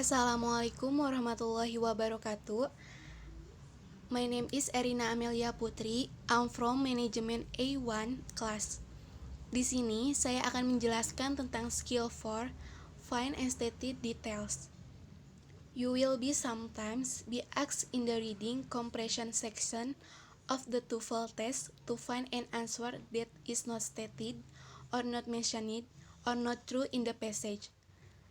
Assalamualaikum warahmatullahi wabarakatuh. My name is Erina Amelia Putri. I'm from Management A1 class. Di sini saya akan menjelaskan tentang skill 4, find and stated details. You will be sometimes be asked in the reading comprehension section of the TOEFL test to find an answer that is not stated or not mentioned or not true in the passage.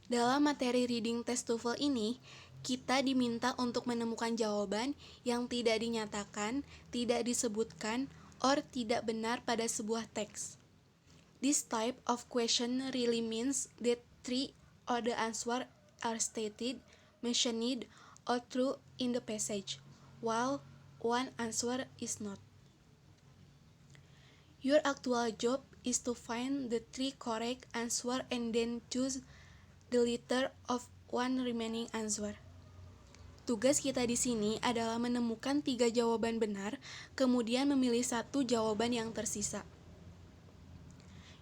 Dalam materi reading test TOEFL ini, kita diminta untuk menemukan jawaban yang tidak dinyatakan, tidak disebutkan, or tidak benar pada sebuah teks. This type of question really means that three or the answer are stated, mentioned, or true in the passage, while one answer is not. Your actual job is to find the three correct answer and then choose the letter of one remaining answer. Tugas kita di sini adalah menemukan 3 jawaban benar, kemudian memilih 1 jawaban yang tersisa.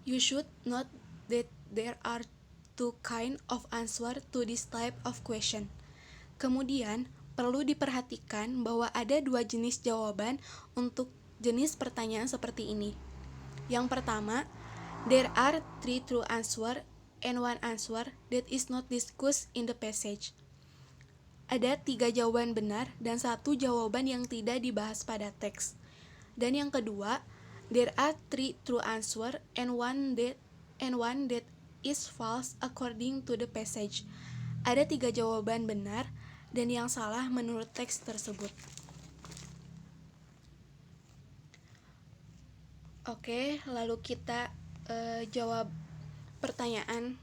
You should note that there are 2 kinds of answer to this type of question. Kemudian, perlu diperhatikan bahwa ada 2 jenis jawaban untuk jenis pertanyaan seperti ini. Yang pertama, there are 3 true answer and 1 answer that is not discussed in the passage. Ada 3 jawaban benar dan 1 jawaban yang tidak dibahas pada teks. Dan yang kedua, there are 3 true answer and one that is false according to the passage. Ada 3 jawaban benar dan yang salah menurut teks tersebut. Oke, lalu kita jawab pertanyaan.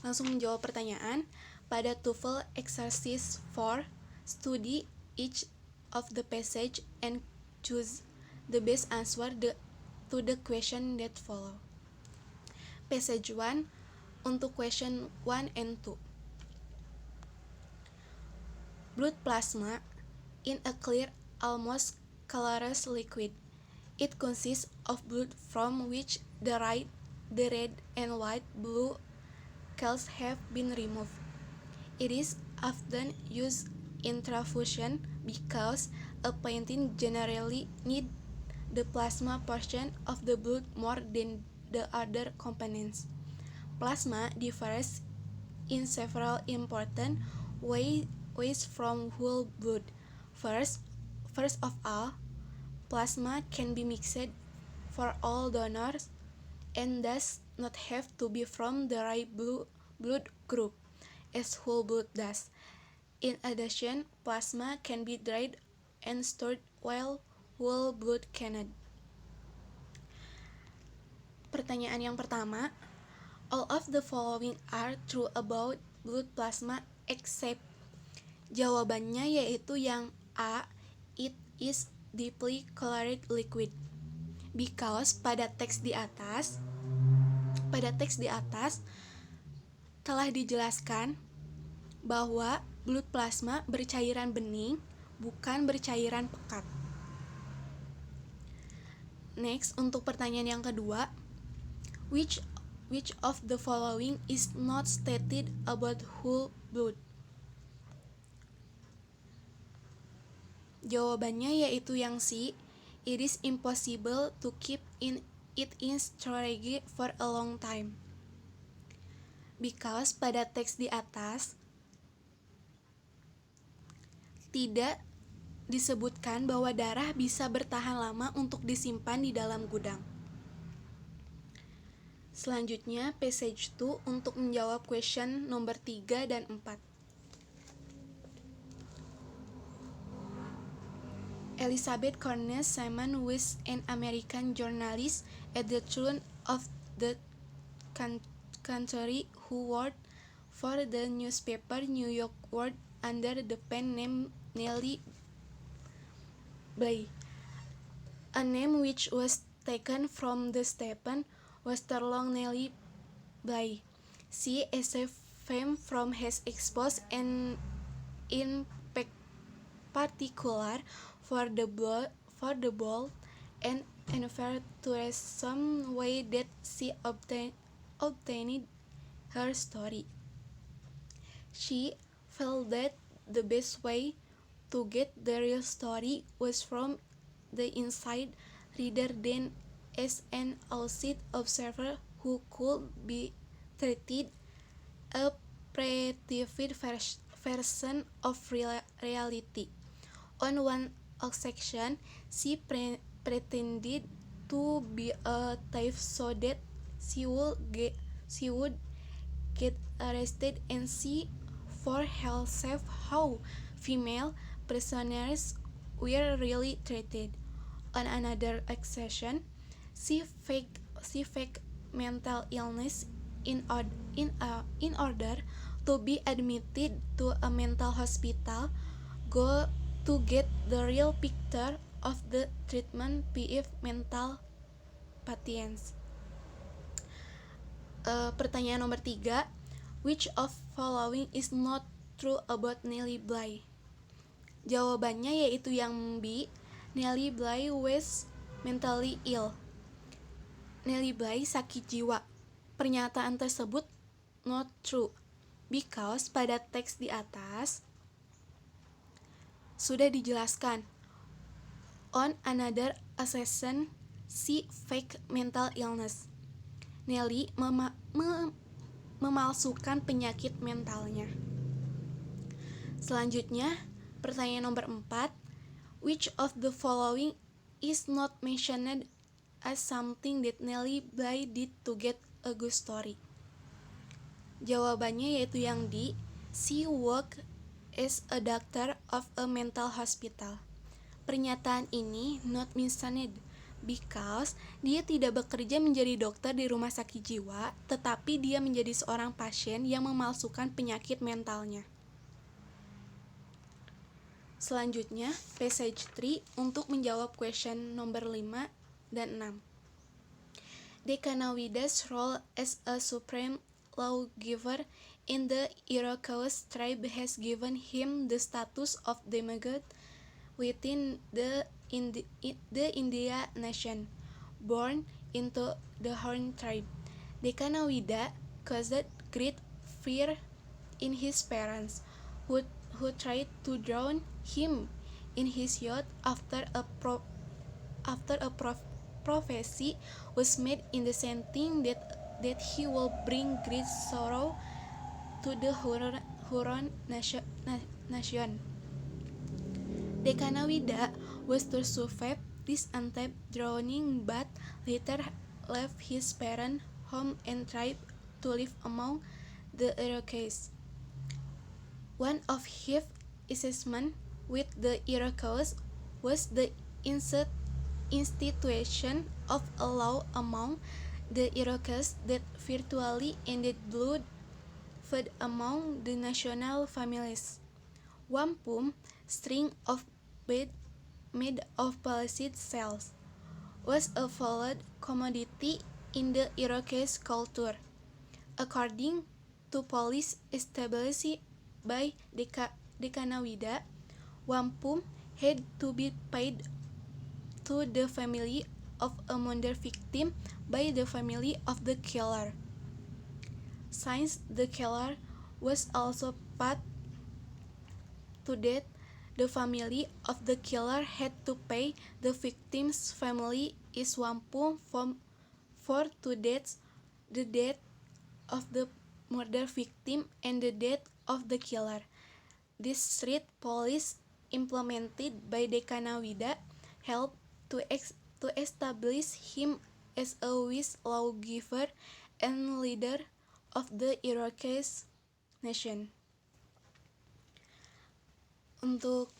Langsung menjawab pertanyaan. Pada TOEFL Exercise 4, study each of the passage and choose the best answer to the question that follow. Passage 1 untuk question 1 and 2. Blood plasma in a clear, almost colorless liquid. It consists of blood from which the red and white blood cells have been removed. It is often used in transfusion because a patient generally needs the plasma portion of the blood more than the other components. Plasma differs in several important ways from whole blood. First of all, plasma can be mixed for all donors and does not have to be from the right blood group, as whole blood does. In addition, plasma can be dried and stored while whole blood cannot. Pertanyaan yang pertama, all of the following are true about blood plasma except. Jawabannya yaitu yang A, it is deeply colored liquid. Because pada teks di atas telah dijelaskan bahwa blood plasma bercairan bening, bukan bercairan pekat. Next, untuk pertanyaan yang kedua, which of the following is not stated about whole blood? Jawabannya yaitu yang C, it is impossible to keep it in storage for a long time. Because pada teks di atas tidak disebutkan bahwa darah bisa bertahan lama untuk disimpan di dalam gudang. Selanjutnya, passage 2 untuk menjawab question nomor 3 dan 4. Elizabeth Cornell Simon was an American journalist at the turn of the century who worked for the newspaper New York World under the pen name Nellie Bly, a name which was taken from the Stephen Westerlong Nellie Bly. She is famous from his expose and in particular for the bold and adventurous way that she obtained her story. She felt that the best way to get the real story was from the inside rather than as an outside observer who could be treated a prettified version of reality. On one occasion, she pretended to be a thief so that she would get arrested and see for herself how female prisoners were really treated. On another occasion, she faked mental illness in order to be admitted to a mental hospital go to get the real picture of the treatment PF mental patients. Pertanyaan nomor 3, which of following is not true about Nellie Bly? Jawabannya yaitu yang B. Nellie Bly was mentally ill. Nellie Bly sakit jiwa. Pernyataan tersebut not true because pada teks di atas sudah dijelaskan. On another occasion, she faked mental illness. Nellie memalsukan penyakit mentalnya. Selanjutnya, pertanyaan nomor 4. Which of the following is not mentioned as something that Nellie Bly did to get a good story? Jawabannya yaitu yang D. She worked as a doctor of a mental hospital. Pernyataan ini not mentioned because dia tidak bekerja menjadi dokter di rumah sakit jiwa, tetapi dia menjadi seorang pasien yang memalsukan penyakit mentalnya. Selanjutnya, passage 3 untuk menjawab question nomor 5 dan 6. Dekanawida's role as a supreme lawgiver in the Iroquois tribe has given him the status of demigod within the India nation. Born into the Horn tribe, Dekanawida caused great fear in his parents, who tried to drown him in his youth after a prophecy was made in the setting that he will bring great sorrow to the Huron nation. Dekanawida was to survive this attempt drowning, but later left his parents' home and tribe to live among the Iroquois. One of his assessments with the Iroquois was the institution of a law among the Iroquois that virtually ended blood feud among the national families. Wampum, string of beads made of polished shells, was a valued commodity in the Iroquois culture. According to police established by Dekanawida, wampum had to be paid to the family of a murder victim by the family of the killer. Since the killer was also paid to death, the family of the killer had to pay the victim's family is wampum for two deaths, the death of the murder victim and the death of the killer. This street policy implemented by Dekanawida helped to establish him as a wise lawgiver and leader of the Iroquois nation. Untuk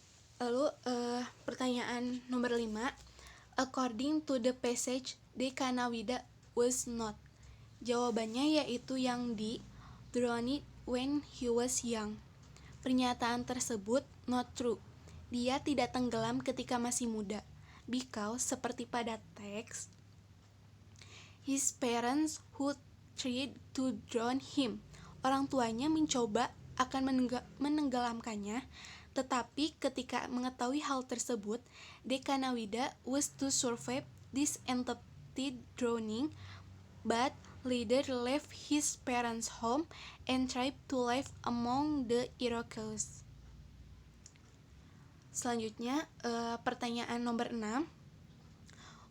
pertanyaan nomor 5, according to the passage, Dekanawida was not. Jawabannya yaitu yang D. Drowned when he was young. Pernyataan tersebut not true. Dia tidak tenggelam ketika masih muda. Because, seperti pada teks, his parents who tried to drown him. Orang tuanya mencoba akan menenggelamkannya, tetapi ketika mengetahui hal tersebut, Dekanawida was to survive this attempted drowning, but leader left his parents' home and tried to live among the Iroquois. Selanjutnya, pertanyaan nomor 6.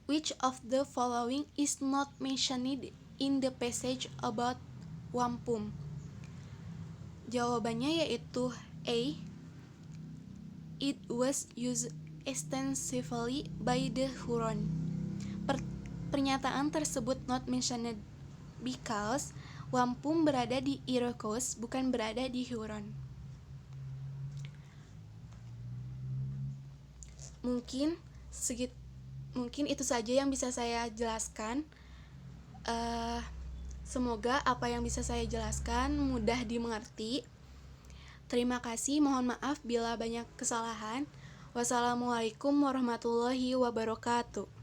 Which of the following is not mentioned in the passage about wampum? Jawabannya yaitu A. It was used extensively by the Huron. Pernyataan tersebut not mentioned because wampum berada di Iroquois, bukan berada di Huron. Mungkin itu saja yang bisa saya jelaskan. Semoga apa yang bisa saya jelaskan mudah dimengerti. Terima kasih, mohon maaf bila banyak kesalahan. Wassalamualaikum warahmatullahi wabarakatuh.